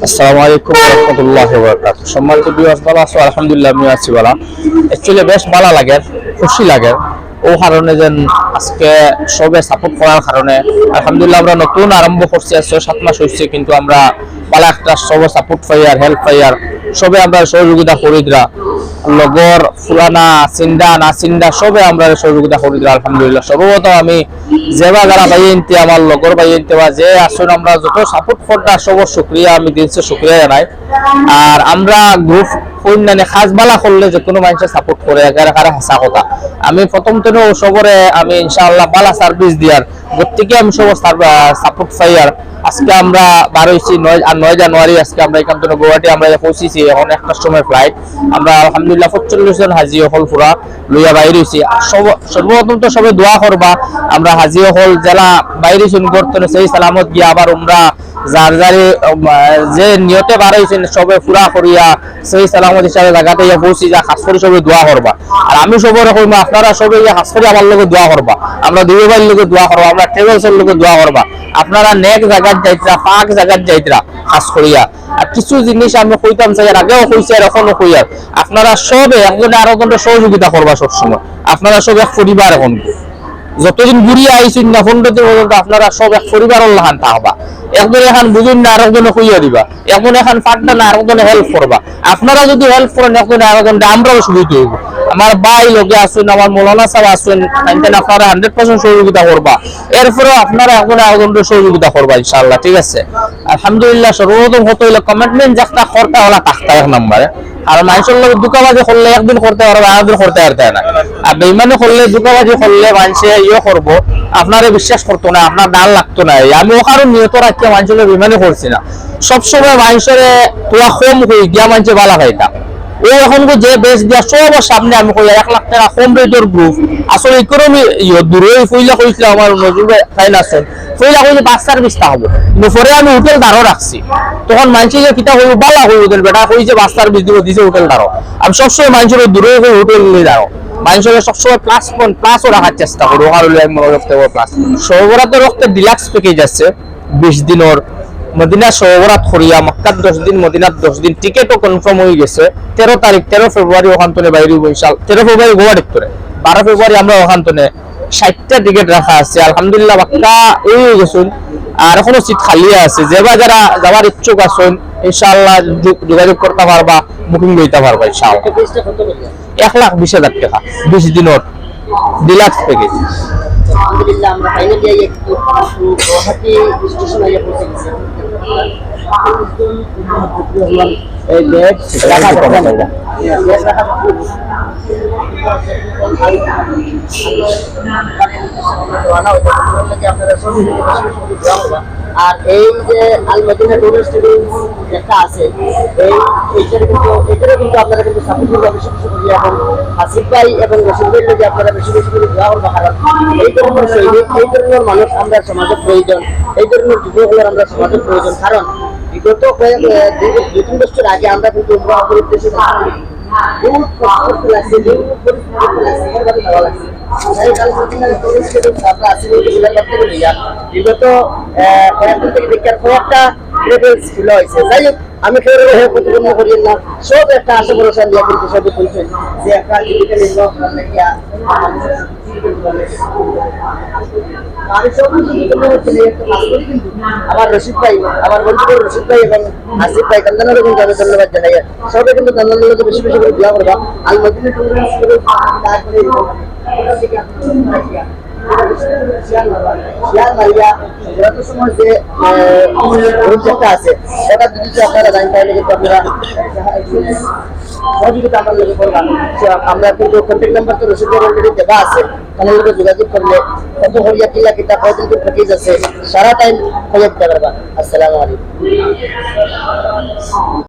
আসসালামু আলাইকুম ওয়া রাহমাতুল্লাহি ওয়া বারাকাতুহু। সম্মানিত ভিউয়ার্স, ভালো আছো? আলহামদুলিল্লাহ, আমি আছি ভালো। অ্যাকচুয়ালি বেশ ভালো লাগে, খুশি লাগে ও কারণে যেন আজকে সবে সাপোর্ট করার কারণে আলহামদুলিল্লাহ আমরা নতুন আরম্ভ করছি। আজকে 7 মাস হয়েছে, কিন্তু আমরা ভালো একটা সবে সাপোর্ট পাইয়ার, হেল্প পাইয়ার, সবে আমরা সহযোগিতা করিদরা লগর ফুরানা চিন্তা না চিন্তা সবে আমরা সহযোগিতা করিদরা আলহামদুলিল্লাহ। সর্বপ্রথম আমি যেবা যারা বাইনতে আমার লগর বাইনতে বা যে আসুন আমরা যত সাপোর্ট করতে সবার শুকরিয়া, আমি দিনসে শুকরিয়া জানাই। আর আমরা গ্রুপ কন্যানে খাস বালা করলে যে কোনো মানুষের সাপোর্ট করে এগারে কারে হাসা কথা। আমি প্রথম থেকে সবরে আমি ইনশাআল্লাহ বালা সার্ভিস দিয়ার প্রত্যেকে আমি সব সাপোর্ট পাইয়ার আজকে আমরা বার হয়েছি 9 জানুয়ারি। আজকে আমরা এখান থেকে গুয়াহাটি আমরা পৌঁছেছি, এখন একটা সময় ফ্লাইট। আমরা আলহামদুলিল্লাহ 45 জন হাজি হল পুরা লইয়া বাইরে হয়েছি। সর্বপ্রথম তো সবাই দোয়া করবা, আমরা হাজি হল জেলা বাইরে করতে সেই সালামত গিয়া আবার আমরা যার যারে যে নিয়তে বার হয়েছেন সবে পুরা করিয়া সেই সালামত হিসাবে জায়গাতে পৌঁছি যা খাস করে সবে দোয়া করবা। আর আমি সবর কইম আপনারা সবে খাস করে আমার লোক দোয়া করবা, আমরা দুই ভাইয়ের লোক দোয়া করবা, আমরা ট্রেভেলসের লোক দোয়া করবা। আপনারা নেক জায়গায় যাইতরা, পাক জায়গায় যাইতরা খাস করিয়া। আর কিছু জিনিস আমি কইতাম চাই, আগেও কইছি আর এখনো কই, আর আপনারা সবে একজনে আরো জনের সহযোগিতা করবা সবসময়। আপনারা সব এক পরিবার, এখন যতদিন ঘুরিয়ে আইসুন না 15 দিন পর্যন্ত আপনারা সব এক পরিবারের লাহান থাকবা। একজন এখন বুঝুন না আরেকজনে কইয়া দিবা, এখন এখন পারটা না আরেকজনে হেল্প করবা। আপনারা যদি হেল্প করেন একজনে আরেকজনে আমরাও সুবিধা হইব। আমার ভাই লোকে আসুন, আমার মৌলানা সাহেব আসুন, আপনারা 100% সহযোগিতা করবা। এরপরেও আপনারা একজনে আরেকজনের সহযোগিতা করবা ইনশাআল্লাহ, ঠিক আছে? আলহামদুলিল্লাহ। সর্বপ্রথম হতে হইলে কমিটমেন্ট যেটা করতে হলা থাকতে এক নম্বরে। আর মানুষের লোক দুকাবাজি করলে একদিন করতে পারবে, আরেকদিন করতে পারতে না। আর বেইমানি করলে দুকাবাজি করলে মানুষে করবো, আপনারে বিশ্বাস করতো না, আপনার ডাল লাগতো না। আমি ও কারণ নিয়ত রাখিয়া মানুষের বেইমানি করছি না। সবসময় মানুষের তোয়া কম হয়ে গিয়া মানুষে বালা খাইতা। ও এখন যে বেশ দিয়া সবার সামনে আমি কই 1 লাখ টাকা কম রেটের গ্রুপ আসলে ইকোনমি দূরে ফইলা কইছিল আমার নজরুল খাইন আছেন, ফইলা কইলে 5 সার্ভিস তা হবে। কিন্তু পরে আমি হোটেল দাঁড়ো রাখছি, তখন মানুষ যে কিতা হইব বালা হইব দেন বেটা কই যে 5 সার্ভিস দিব দিছে হোটেল দাঁড়ো। আমি সবসময় মানুষের দূরে হোটেল নিয়ে দাঁড়ো, মানুষের সবসময় প্লাস পয়েন্ট প্লাসও রাখার চেষ্টা করি। ওখানে আমি মনে রাখতে পারবো প্লাস। সর্বরাতে রক্তে ডিলাক্স প্যাকেজ আছে 20 দিনের মদিনা সহবরাত করিয়া মক্কাত 10 দিন, মদিনাত 10 দিন। টিকেটও কনফার্ম হয়ে গেছে। 13 তারিখ 13 ফেব্রুয়ারি ওখান থেকে বাইরে হইব ইনশাআল্লাহ। 13 ফেব্রুয়ারি গোয়া ডিক্টরে, 12 ফেব্রুয়ারি আমরা ওখান থেকে 60টা টিকেট রাখা আছে আলহামদুলিল্লাহ, পাক্কা হয়ে গেছুন। আর এখনো সিট খালি আছে। যেবা যারা যাওয়ার ইচ্ছুক আছেন ইনশাআল্লাহ যোগাযোগ করতে পারবা, বুকিং লইতে পারবা ইনশাআল্লাহ। 1,20,000 টাকা 20 দিনের ডিলাক্স প্যাকেজ। আলহামদুলিল্লাহ আমরা ফাইনালি একটু গুয়াহাটি স্টেশন আইয়া পৌঁছে গেছি। এই ব্যাগ রাখা কথা না, আর এই যে আল মদিনা টুরিস্ট একটা আছে, এইটারও কিন্তু আপনারা কিন্তু সাপোর্ট করবা বেশি বেশি করি। এবং হাসিফ ভাই এবং রশিদ ভাই যদি আপনারা বেশি বেশি করে দোয়া করবা, কারণ এই ধরনের শৈলী, এই ধরনের মানুষ আমরা সমাজের প্রয়োজন, এই ধরনের যুবকদের আমরা সমাজের প্রয়োজন। কারণ বিগত 2-3 বছর আগে আমরা কিন্তু উদ্দেশ্যে বিগত কয়েকদিন থেকে দেখার কয়েকটা লেভেলস ছিল হয়েছে। যাই হোক, আমি প্রতিপন্ন করি না, সব একটা আশা ভরসা নিয়ে কিন্তু সবই বলছেন যে একটা জীবিকা নির্বাহ আমার রশিদ ভাই, আমার বন্ধু রশিদ ভাই এবং আসিফ ভাই কান্দানারও কিন্তু আমি ধন্যবাদ জানাই। সবাই কিন্তু কান্দানারকে বেশি বেশি করে দোয়া করবা। আল মদিনা আছে সেটা যদি আপনারা জানেন তাহলে কিন্তু আপনারা সহযোগিতা আমার লোকে করবেন। আমরা কিন্তু কন্ট্যাক্ট নাম্বার তো রসিদ অলরেডি দেওয়া আছে, তাহলে লোকে যোগাযোগ করলে কত হরিয়া কিলা কিতা কয়দিন প্যাকেজ আছে সারা টাইম হয়ে দিতে পারবা। আসসালামু আলাইকুম।